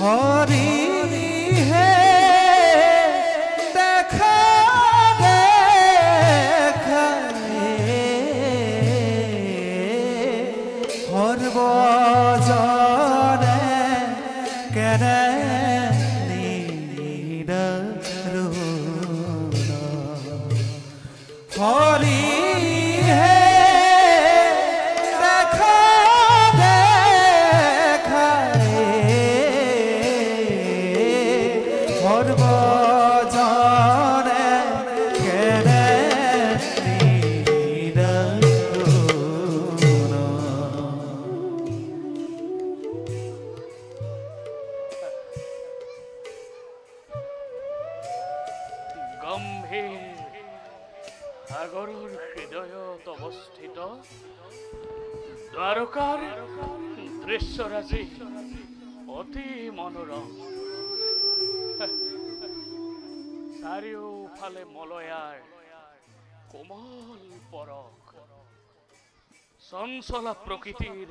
হৰি হে দেখা দেখা সৰ্বজনে কেনে হৰি হে দেখা দেখা সৰ্বজনে কেনে গম্ভীৰ সাগৰৰ হৃদয়ত অৱস্থিত দ্বাৰকাৰ দৃশ্যৰাজি অতি মনোৰম। চাৰিওফালে মলয়াৰ কোমল পৰশ, চঞ্চলা প্ৰকৃতিৰ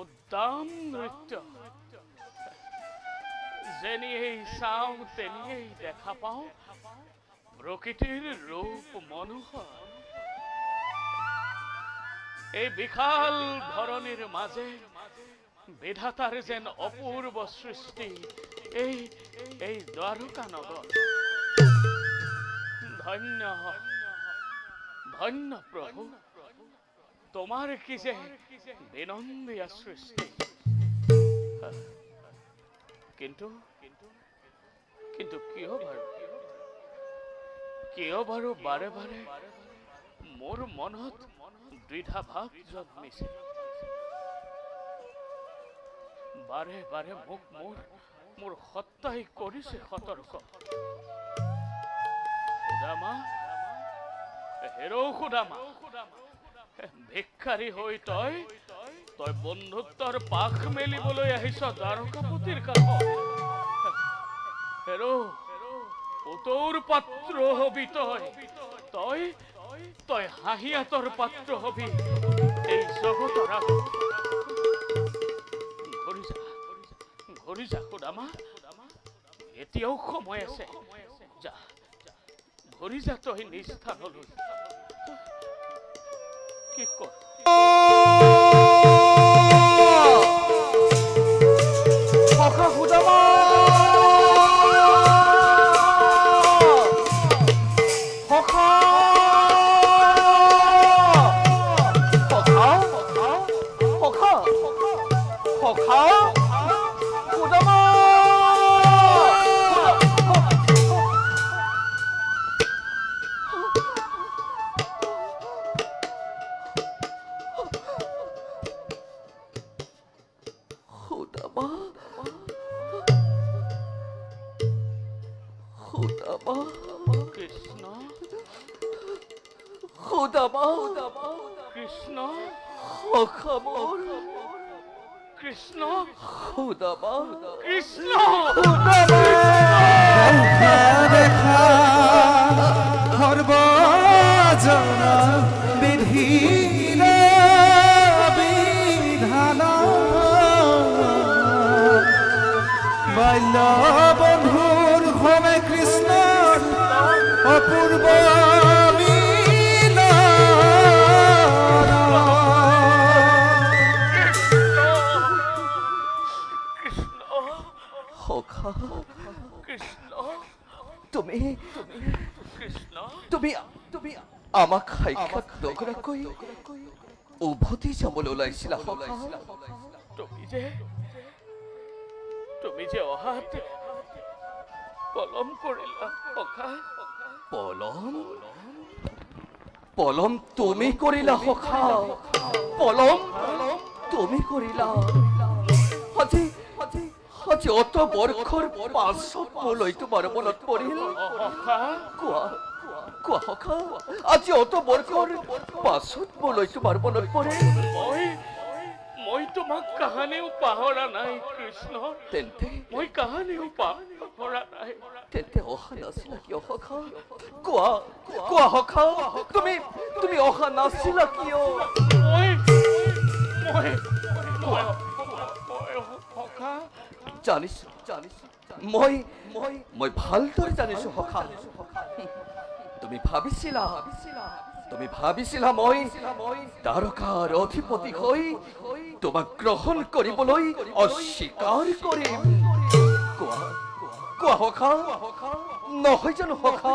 উদ্দাম নৃত্য। যেনিয়েই চাওঁ তেনিয়েই দেখা পাওঁ প্ৰকৃতিৰ ৰূপ মনোহৰ। এই বিশাল ধৰণীৰ মাজে বিধাতাৰ যেন অপূৰ্ব সৃষ্টি এই দ্বাৰকা নগৰ। ধন্য ধন্য প্ৰভু, তোমাৰ কি যে বিনন্দীয়া সৃষ্টি। কিন্তু কিন্তু কিয় বাৰু বাৰে বাৰে মোৰ মনত দ্বিধা ভাৱ জন্মিছে। বাৰে বাৰে মোক মোৰ সত্তাই কৰিছে সতৰ্ক। সুদামা, হেৰৌ সুদামা, ভিক্ষাৰী হৈ তই বন্ধুত্বৰ পাখ মেলিবলৈ আহিছ দ্বাৰকাপতিৰ কাষত। হেৰৌ, পুতৌৰ পাত্ৰ হবি তই হাঁহিয়াতৰ পাত্ৰ হবি এই জগতৰ আগত। ঘূৰি যা সুদামা, এতিয়াও সময় আছে। যা, ঘূৰি যা তই নিজ স্থানলৈ। কি কৰ সুদামা, কৃষ্ণ, কৃষ্ণ, কৃষ্ণ, দেখা সৰ্বজন বিধিৰ বিধান বাল্য বন্ধুৰ হমে কৃষ্ণৰ অপূৰ্ব তুমি আমাক সাক্ষাৎ নকৰাকৈ উভতি যাবলৈ ওলাইছিলা। তুমি যে অহাত পলম কৰিলা। পলম তুমি কৰিলা সখা, পলম তুমি কৰিলা। আজি অত বৰ্ষৰ পাছত মোলৈ তোমাৰ মনত পৰিল। কোৱা সখা, আজি অত বৰ্ষৰ পাছত মোলৈ তোমাৰ মনত পৰিল। মই তোমাক কাহানিও পাহৰা নাই কৃষ্ণ। মই কাহানিও পাহৰা নাই। তেন্তে অহা নাছিলা কিয় সখা? কোৱা সখা, তুমি অহা নাছিলা কিয়? মই জানিছো মই মই মই ভালদৰে জানিছো সখা তুমি ভাবিছিলা মই তাৰকাৰ অধিপতি হৈ তোমাক গ্ৰহণ কৰিবলৈ অস্বীকাৰ কৰিম কোৱা সখা নহয় জানো সখা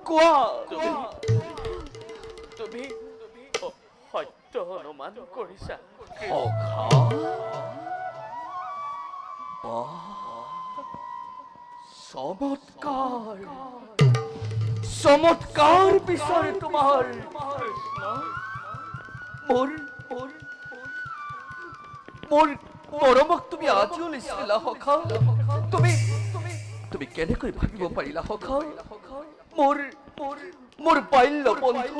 কোৱা তুমি সত্য অনুমান কৰিছা সখা চমৎকাৰ বিচাৰে তোমাৰ মোৰ মৰমক তুমি আজিও নিছিলা সখা তুমি কেনেকৈ ভাবিব পাৰিলা সখা মোৰ বাল্য বন্ধু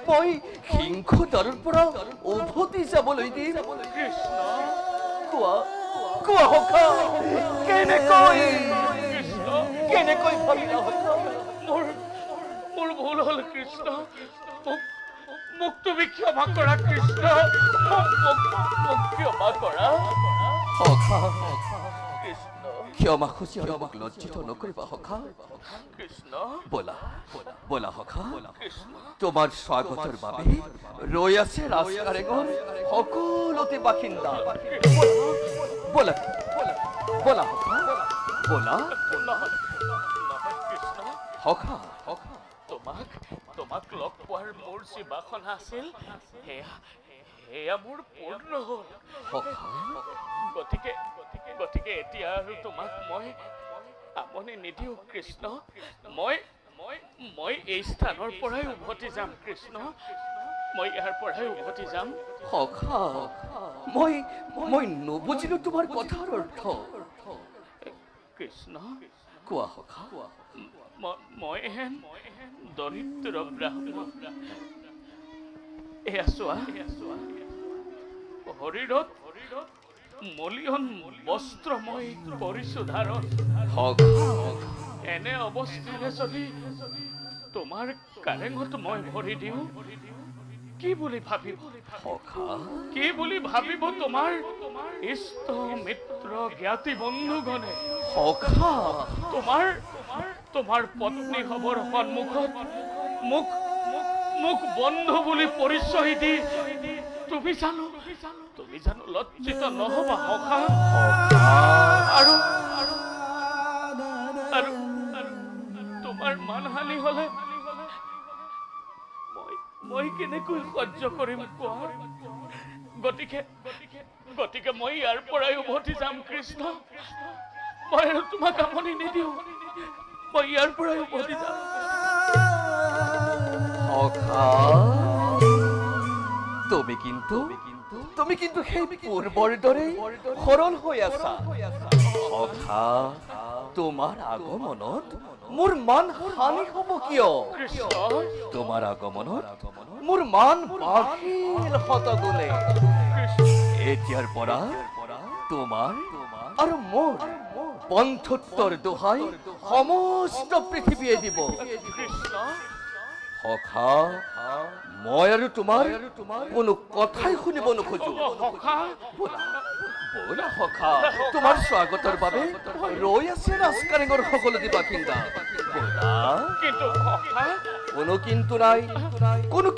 মই সিংহদাৰৰ পৰা উভতি যাবলৈ দিম কোৱা সখা কেনেকৈ ভাবিলা সখা মোৰ ভুল হ'ল কৃষ্ণ মোক তুমি ক্ষমা কৰা কৃষ্ণ মোক ক্ষমা কৰা সখা কৃষ্ণ ক্ষমা খুচি আৰু মোক লজ্জিত নকৰিবা সখা কৃষ্ণ বলা সখা কৃষ্ণ তোমাৰ স্বাগতৰ বাবে ৰৈ আছে ৰাজকাৰেঙৰ সকলোতে বাসিন্দা বলা সখা বলা নহয় কৃষ্ণ সখা তোমাক লগ পোৱাৰ মোৰ যি বাসনা আছিল সেয়া মোৰ পূৰ্ণ হ'ল গতিকে এতিয়া আৰু তোমাক মই আমনি নিদিওঁ কৃষ্ণ মই এই স্থানৰ পৰাই উভতি যাম কৃষ্ণ মই ইয়াৰ পৰাই উভতি যাম সখা মই নুবুজিলো তোমাৰ কথাৰ অৰ্থ কৃষ্ণ কোৱা সখা মই হেন দৰিদ্ৰ ব্ৰাহ্মণ এয়া চোৱা শৰীৰত মলিয়ন বস্ত্ৰ মই কৰিছো ধাৰণ এনে অৱস্থাৰে যদি তোমাৰ কাৰেঙত মই ভৰি দিওঁ কি বুলি ভাবিব তোমাৰ ইষ্ট মিত্ৰ জ্ঞাতি বন্ধুগণে তোমাৰ পত্নী হবৰ সন্মুখত মোক বন্ধু বুলি পৰিচয় দি তুমি জানো লজ্জিত নহবা সখা আৰু তোমাৰ মানহানি হলে মই কেনেকৈ সহ্য কৰিম কোৱা গতিকে মই ইয়াৰ পৰাই উভতি যাম কৃষ্ণ মই আৰু তোমাক আমনি নিদিওঁ মই ইয়াৰ পৰাই উভতি যাম তুমি কিন্তু সেই পূৰ্বৰ দৰে সৰল হৈ আছা সখা তোমাৰ আগমনত মোৰ মান হানি হ'ব কিয় তোমাৰ আগমনত মোৰ মান বাঢ়িল শতগুণে এতিয়াৰ পৰা তোমাৰ আৰু মোৰ বন্ধুত্বৰ দোহাই সমস্ত পৃথিৱীয়ে দিব সখা মই আৰু তোমাৰ কোনো কথাই শুনিব নোখোজো বলা সখা তোমাৰ স্বাগতৰ বাবে ৰৈ আছে ৰাজকাৰেঙৰ সকলোতে বাসিন্দা কোনো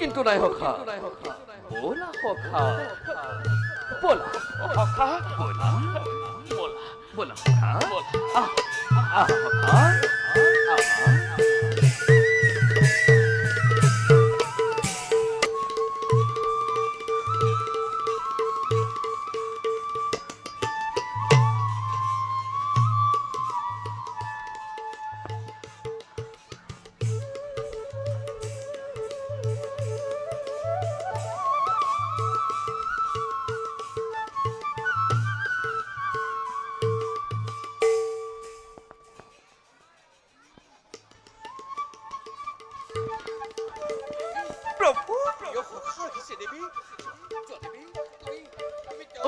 কিন্তু নাই সখা বলা সখা বলা সখা সখা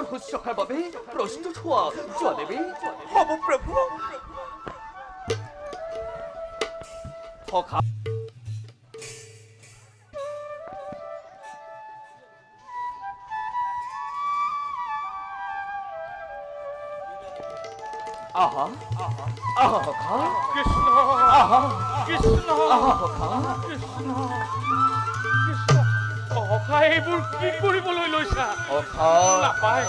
শুশ্ৰূষাৰ বাবে প্ৰস্তুত হোৱা যোৱা দেৱী হ'ব প্ৰভু সখা আহা আহা সখা কৃষ্ণ আহা কৃষ্ণ আহা সখা কৃষ্ণ কৃষ্ণ সখা এইবোৰ কি কৰিবলৈ লৈছা সখা নাপায়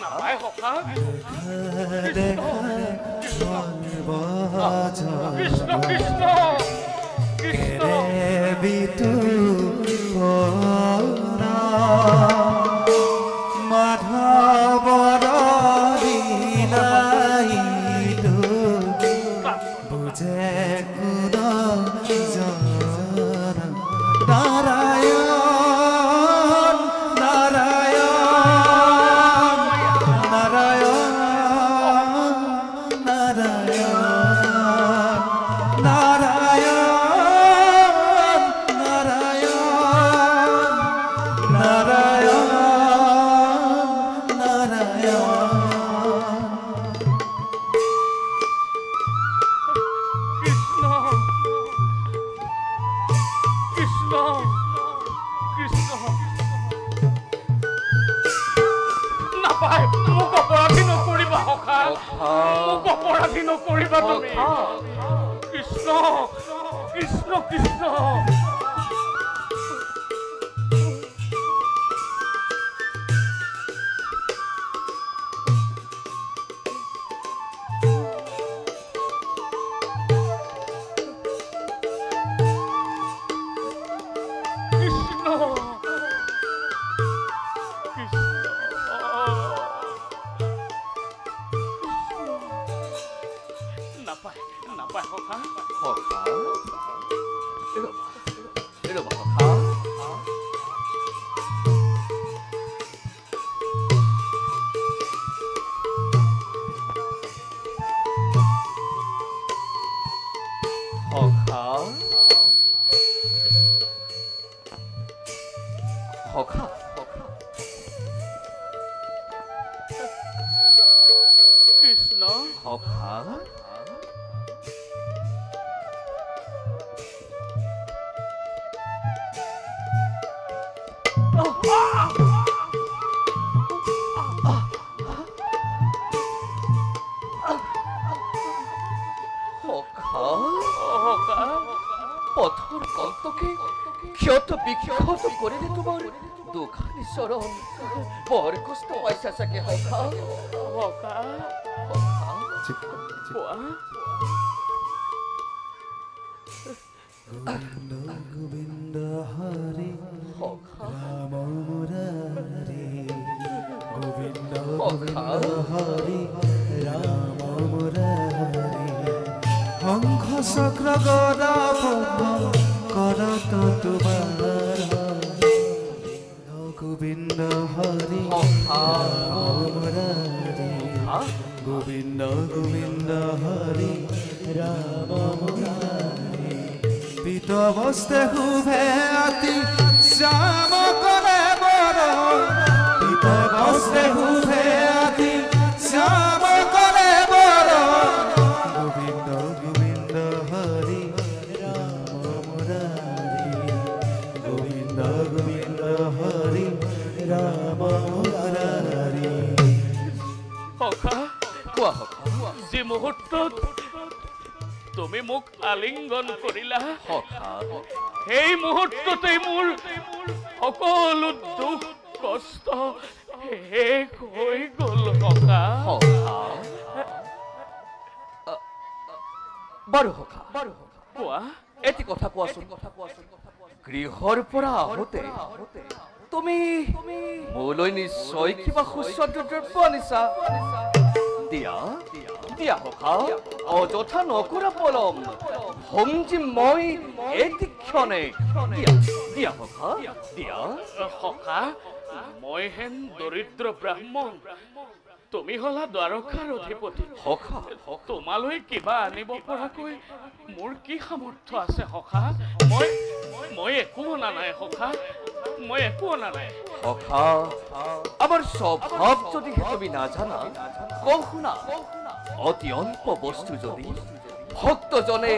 নাপায় সখা কৃষ্ণ কৃষ্ণ কৃষ্ণ মাধৱৰ দিনাইতো বুজে কোন জন নাৰায়ণ নাৰায়ণ নাৰায়ণ নাৰায়ণ নাৰায়ণ নাৰায়ণ নাৰায়ণ কৃষ্ণ কৃষ্ণ কৃষ্ণ নাপায় মোক অপৰাধী নকৰিবা সখা মোক অপৰাধী নকৰিবা তুমি কৃষ্ণ কৃষ্ণ কৃষ্ণ নাপায় নাপায় সখা সখা ৰ'বা ৰ'বা সখা সখা সখা সখা কৃষ্ণ সখা সখা পথৰ কন্তকে ক্ষত বিক্ষত কৰিলে তোমাৰ দুখানি চৰণ বৰ কষ্ট পাইছা চাগে সখা সখা কোৱা গোবিন্দ হৰি সখা ৰাম মুৰাৰী গোবিন্দ সখা হৰি ৰাম মুৰাৰী শংখ চক্ৰ গদা পদ্ম কৰত তোমাৰ গোবিন্দ হৰি ৰাম মুৰাৰী গোবিন্দ গোবিন্দ হৰি ৰাম মুৰাৰী পিত বস্তে শুভে আতি শ্যাম কৰে বৰ পিত বস্তে শুভে আতি শ্যাম কৰে বৰ গোবিন্দ গোবিন্দ হৰি ৰাম মুৰাৰী গোবিন্দ গোবিন্দ হৰি ৰাম মুৰাৰী সখা কোৱা সখা যি মুহূৰ্তত তুমি মোক আলিংগন কৰিলা সখা সেই মুহূৰ্ততেই মোৰ সকলো দুখ কষ্ট শেষ হৈ গ'ল সখা সখা বাৰু সখা কোৱা এটি কথা কোৱাচোন গৃহৰ পৰা আহোঁতে তুমি মোলৈ নিশ্চয় কিবা সুস্বাদু দ্ৰব্য আনিছা দিয়া দিয়া সখা অযথা নকৰা পলম ভঞ্জি মই এটি ক্ষণে দিয়া দিয়া সখা দিয়া সখা মই হেন দৰিদ্ৰ ব্ৰাহ্মণ তুমি হলা দ্বাৰকাৰ অধিপতি সখা তোমালৈ কিবা আনিব পৰাকৈ মোৰ কি সামৰ্থ্য আছে সখা মই একো অনা নাই সখা মই একো অনা নাই সখা আমার স্বভাব যদি তুমি না জানা কখনা অতি অল্প বস্তু যদি ভক্তজনে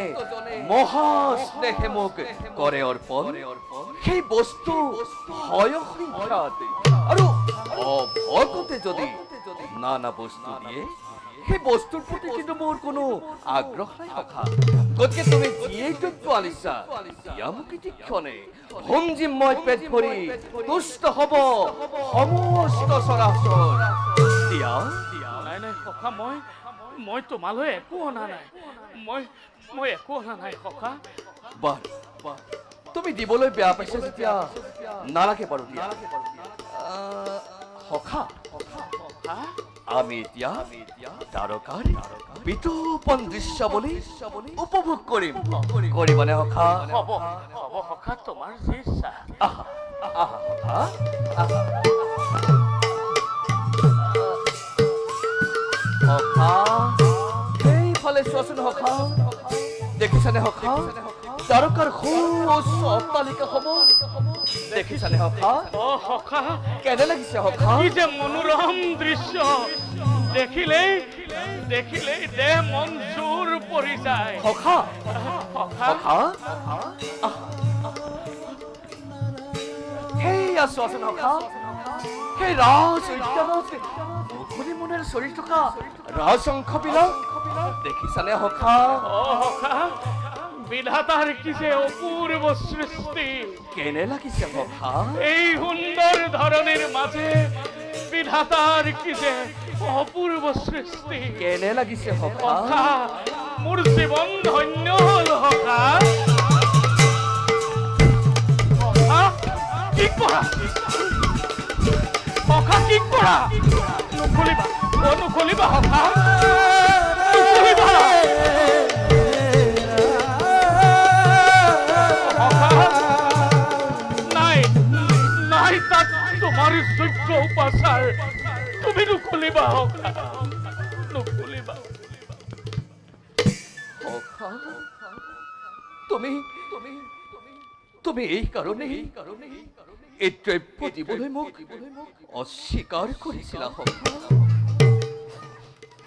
মহা স্নেহে মোক করে অর্পণ সেই বস্তু হয় সংখ্যাত আৰু অভকতে যদি নানা বস্তু দিয়ে সেই বস্তুৰ প্ৰতি কিন্তু মোৰ কোনো আগ্ৰহ নাই সখা গতিকে তুমি যিটো আনিছা দিয়া মোক ক্ষণে ভঞ্জি মই পেট ভৰি তুষ্ট হ'ব সমস্ত চৰাচৰ দিয়া নাই নাই সখা মই তোমালৈ একো অনা নাই মই একো অনা নাই সখা বাৰু তুমি দিবলৈ বেয়া পাইছা যেতিয়া নালাগে বাৰু দিয়া সখা আমি এতিয়া তাৰকাৰ বিতোপন দৃশ্যাৱলী উপভোগ কৰিম কৰিবানে সখা হ'ব সখা তোমাৰ যি ইচ্ছা আহা আহা সখা আহা সখা সেইফালে চোৱাচোন সখা দেখিছানে সখা তাৰকাৰ সুউচ্চ অট্টালিকাসমূহ দেখিছানে সখা সখা কেনে লাগিছে সখা কি যে মনোৰম দৃশ্য দেখিলেই দেহ মন জোৰ পৰি যায় সখা সখা সখা সেইয়া চোৱাচোন সখা সেই ৰাজ উদ্যানত মুকলি মনেৰে চলি থকা ৰাজহংসবিলাক দেখিছানে সখা সখা বিধাতাৰ কি যে অপূৰ্ব সৃষ্টি কেনে লাগিছে সখা এই সুন্দৰ ধৰণীৰ মাজে বিধাতাৰ কি যে অপূৰ্ব সৃষ্টি কেনে লাগিছে সখা সখা মোৰ জীৱন ধন্য হ'ল সখা সখা কি কৰা সখা কি কৰা নুখুলিবা সখা নুখুলিবা নাই তাত তোমাৰ যোগ্য উপাচাৰ তুমি নুখুলিবা সখা নুখুলিবা সখা তুমি এই কাৰণেই এই দ্ৰব্য দিবলৈ মোক অস্বীকাৰ কৰিছিলা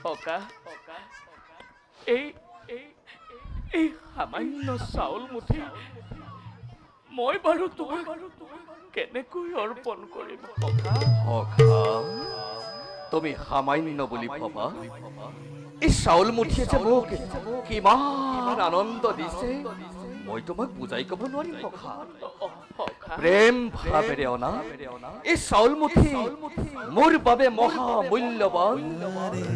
সখা এই সামান্য চাউল মুঠি মই বাৰু তোমাক কেনেকৈ অৰ্পণ কৰিম সখা সখা তুমি সামান্য বুলি ভাবা এই চাউল মুঠিয়ে যে মোক কিমান আনন্দ দিছে মই তোমাক বুজাই ক'ব নোৱাৰিম সখা প্ৰেম ভাৱেৰে অনা এই চাউল মুঠি মোৰ বাবে মহা মূল্যৱান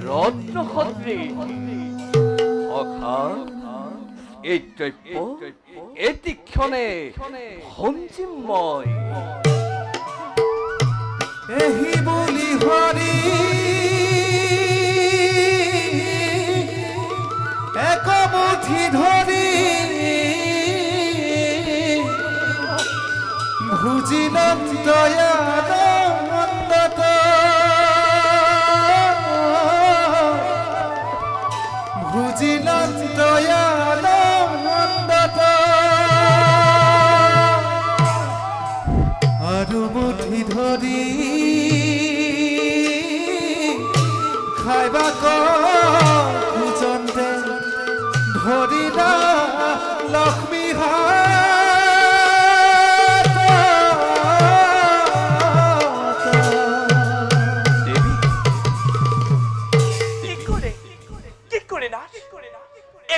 ৰত্ন সদৃশ সখা এই দ্ৰব্য এটি ক্ষণে সঞ্জীম মই এহি বুলি হৰি এক মুঠি ধৰি ভুজিলম দয়ানন্দত ভুজিলম দয়ানন্দত আৰু মুঠি ধৰি খাইবা খুজন্তে ধৰিলা লক্ষ্মী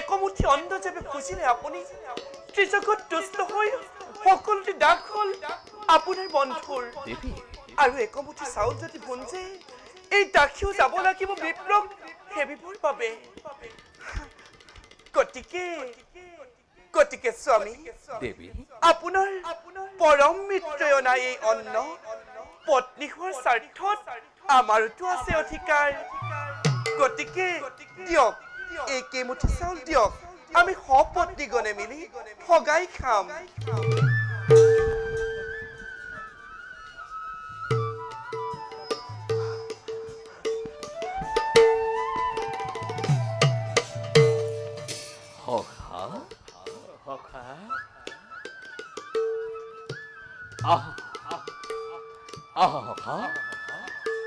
একমুঠি অন্ন যাবে খুঁজিলে আপুনি ত্ৰিজগত দুষ্ট হৈ সকলোতে দাগ হ'ল আপোনাৰ বন্ধুৰ আৰু একমুঠি চাউল যদি ভুঞ্জে এই দাসীও যাব লাগিব বিপ্লৱ সেবিবৰ বাবে গতিকে স্বামী আপোনাৰ পৰম মিত্ৰই অনা এই অন্ন পত্নী হোৱাৰ স্বাৰ্থত আমাৰোতো আছে অধিকাৰ গতিকে দিয়ক এই কেইমুঠি চাউল দিয়ক আমি সপত্নীগণে মিলি ভগাই খাম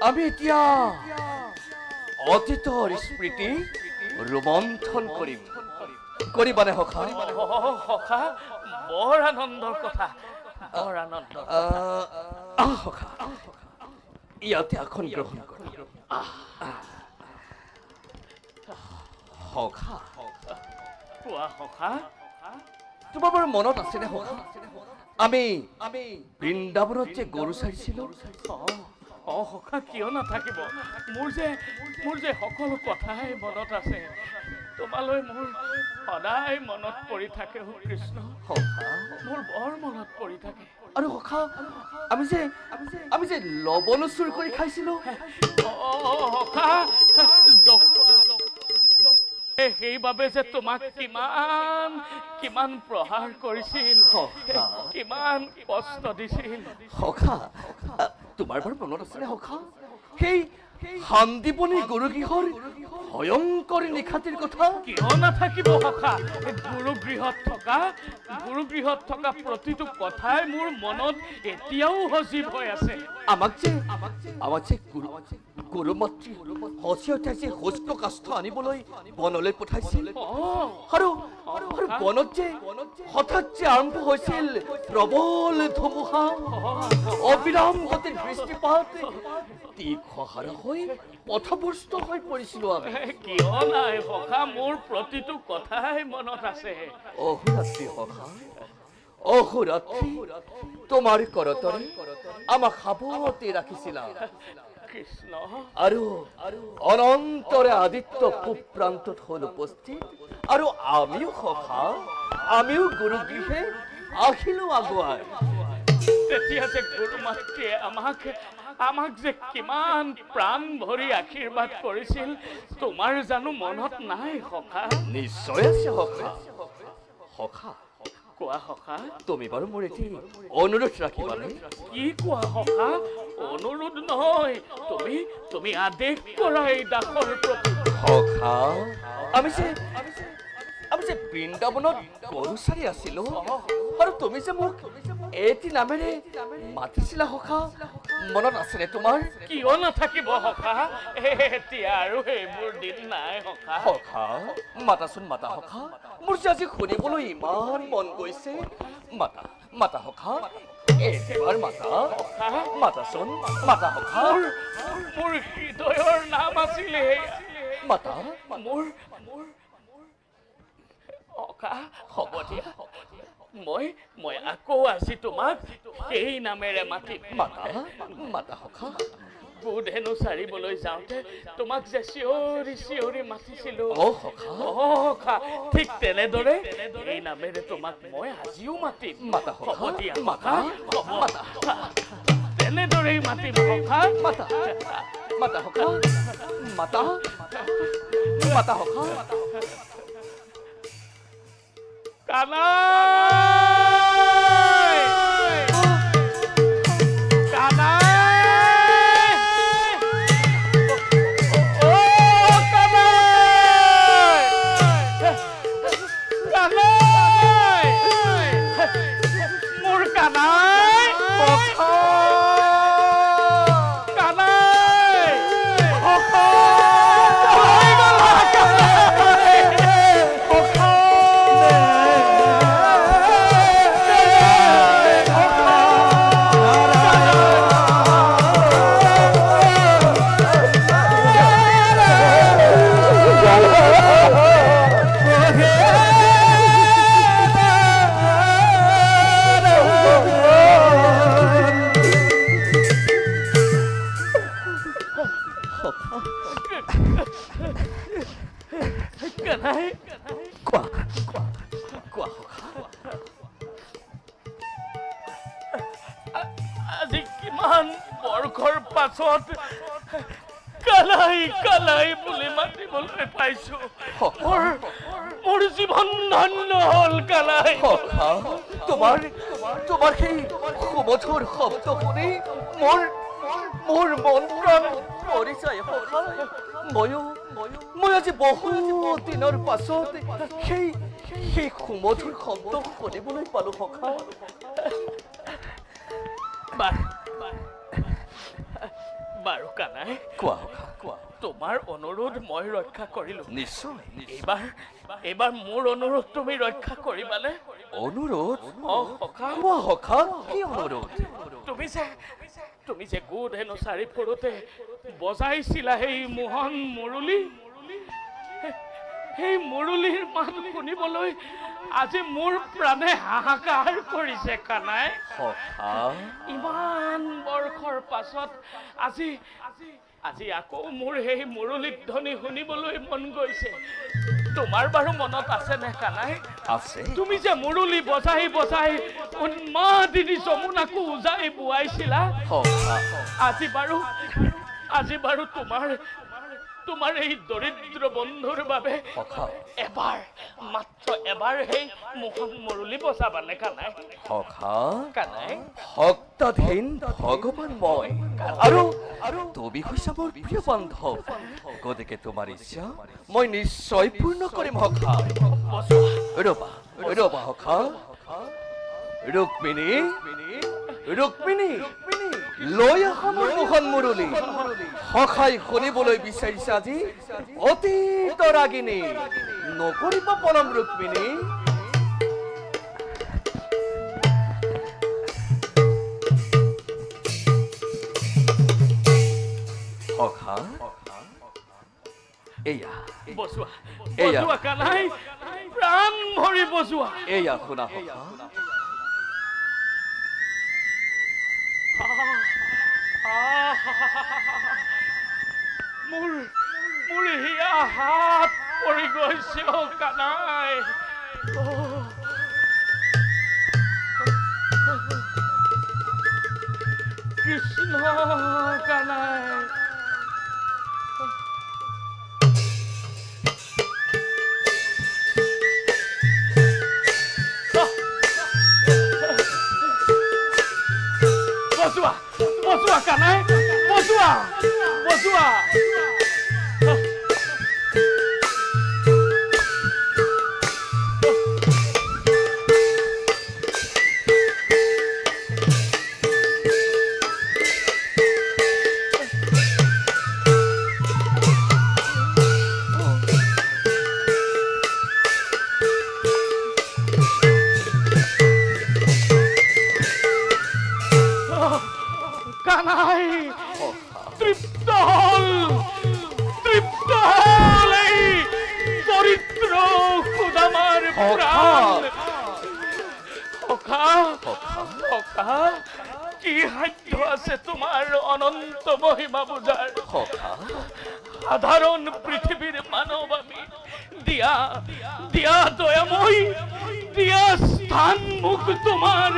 আমি এতিয়া অতীতৰ স্মৃতি ৰোমন্থন কৰিবানে সখা সখা বৰ আনন্দৰ কথা বৰ আনন্দ সখা ইয়াতে আসন গ্ৰহণ কৰা সখা কোৱা সখা তোমাৰ বাৰু মনত আছেনে সখা আমি বৃন্দাবনত যে গৰু চাইছিলোঁ সখা কিয় নাথাকিব মোৰ যে সকলো কথাই মনত আছে তোমালৈ মোৰ সদায় মনত পৰি থাকে কৃষ্ণ সখা মোৰ বৰ মনত পৰি থাকে আৰু সখা আমি যে লৱণ চুৰ কৰি খাইছিলোঁ সখা সেইবাবে যে তোমাক কিমান প্ৰহাৰ কৰিছিল কিমান কষ্ট দিছিল সখা তোমাৰ বাৰু মনত আছেনে সখা সেই শান্তিপনী গৰুগৃহৰ ভয়ংকৰ নিশাটিৰ কথা কিয় নাথাকিব সখা গুৰুগৃহত থকা প্ৰতিটো কথাই মোৰ মনত এতিয়াও সজীৱ হৈ আছে আমাক যে গৰু মাতৃ হচিয়তাই যে হস্ত কাষ্ঠ আনিবলৈ বনলৈ পঠাইছিল আৰু বনত যে হঠাৎ যে আৰম্ভ হৈছিল প্ৰবল ধুমুহা অবিৰাম গতিৰ বৃষ্টিপাত তীখহাৰা হৈ পথভ্ৰষ্ট হৈ পৰিছিলোঁ আমি কিয় নাই সখা মোৰ প্ৰতিটো কথাই মনত আছে অহোৰাত্ৰি সখা অহোৰাত্ৰি তোমাৰ কৰতৰে আমাক সাৱটি ৰাখিছিলা কৃষ্ণ আৰু অনন্তৰে আদিত্য পূব প্ৰান্তত হ'ল উপস্থিত আৰু আমিও গুৰুগৃহে আহিলোঁ আগুৱাই তেতিয়া যে গুৰু মাতৃয়ে আমাক যে কিমান প্ৰাণ ভৰি আশীৰ্বাদ কৰিছিল তোমাৰ জানো মনত নাই সখা নিশ্চয় আছে সখা কোৱা সখা তুমি বাৰু মোৰ এটি অনুৰোধ ৰাখিবানে কি কোৱা সখা অনুৰোধ নহয় তুমি আদেশ কৰা এই দাসৰ প্ৰতি সখা আমি যে বৃন্দাবনত গৰু চাৰি আছিলোঁ আৰু তুমি যে মোক এটি নামেৰে মাতিছিলা সখা মনত আছেনে তোমাৰ কিয় নাথাকিব সখা এতিয়া আৰু সেইবোৰ দিন নাই সখা মাতা সখা মোৰ যে আজি শুনিবলৈ ইমান মন গৈছে মাতা সখা এবাৰ মাতাচোন সখা মোৰ হৃদয়ৰ নাম আছিলে মাতা মোৰ সখা হ'ব দিয়া মই আকৌ আজি তোমাক সেই নামেৰে মাতিম মাতা সখা বুধেনু চাৰিবলৈ যাওঁতে তোমাক যে চিঞৰি মাতিছিলো সখা ঠিক তেনেদৰে এই নামেৰে তোমাক মই আজিও মাতিম হ'ব দিয়া তেনেদৰেই মাতিম সখা মাতা সখা কানাই মোৰ কানাই আজি কিমান বৰ্ষৰ পাছত কালাই বুলি মাতিবলৈ পাইছো মোৰ জীৱন ধন্য হ'ল কালাই তোমাৰ সেই সুমধুৰ শব্দ শুনি মোৰ মন প্ৰাণ ভৰি যায় সখা মই আজি বহু দিনৰ পাছত সেই সুমধুৰ শব্দ শুনিবলৈ পালো সখা বাৰু কানাই কোৱা তোমাৰ অনুৰোধ মই ৰক্ষা কৰিলো নিশ্চয় এইবাৰ মোৰ অনুৰোধ তুমি ৰক্ষা কৰিবানে অনুৰোধ সখা কি অনুৰোধ তুমি যে গুধেনু চাৰি ফুৰোতে বজাইছিলা সেই মোহন মুৰলী সেই মুৰুলীৰ মাত শুনিবলৈ আজি মোৰ প্ৰাণে হাহাকাৰ কৰিছে কানাই। ইমান বৰ্ষৰ পাছত আজি আকৌ মোৰ সেই মুৰুলীৰ ধ্বনি শুনিবলৈ মন গৈছে। তোমাৰ বাৰু মনত আছে নে কানাই? আছে। তুমি যে মুৰুলী বজাই বজাই উন্মাদিনী যমুনাকো উজাই বোৱাইছিলা, আজি বাৰু তোমাৰ এই দৰিদ্ৰ বন্ধুৰ বাবে মাত্ৰ এবাৰ সেই মোহন মুৰুলী বজাবানে কানাই? কানাই ভক্তধীন ভগৱান মই আৰু তুমি হৈছা মোৰ প্ৰিয় বান্ধৱ, গতিকে তোমাৰ ইচ্ছা মই নিশ্চয় পূৰ্ণ কৰিম। ৰবা ৰুক্মিণী লৈ আহা মোৰ মোহন মুৰুলী। সখাই শুনিবলৈ বিচাৰিছে আজি অতীত ৰাগিনী, নকৰিব পলম ৰুক্মিণী। বজোৱা কানাই, প্ৰাণ ভৰি বজোৱা। এয়া শুনা মোৰ হিয়া হাত পৰি গৈছে কানাই। কৃষ্ণ কানাই। বজোৱা কানাই, বজোৱা। কানাই তৃপ্ত হল এই দৰিদ্ৰ খুদামাৰ প্ৰাণ। কি সাধ্য আছে তোমাৰ অনন্ত মহিমা বুজাৰ? সাধারণ পৃথিবীর মানব আমি, দিয়া দয়াময়, দিয়া স্থান মুখ তোমার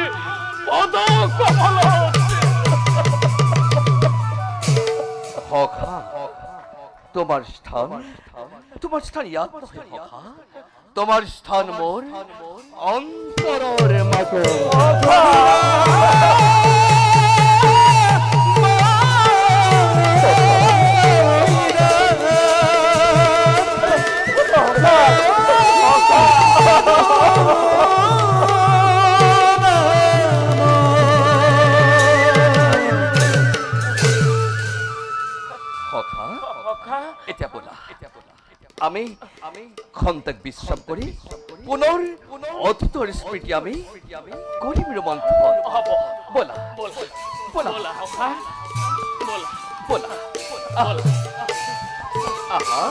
পদ কমল। তোমার স্থান ইয়াত নহয়, তোমার স্থান মোর অন্তরের মাঝে। এতিয়া বলা আমি খন্তেক বিশ্ৰাম কৰি পুনৰ অতীতৰ স্মৃতি আমি কৰিম ৰোমন্থন। বলা আহা।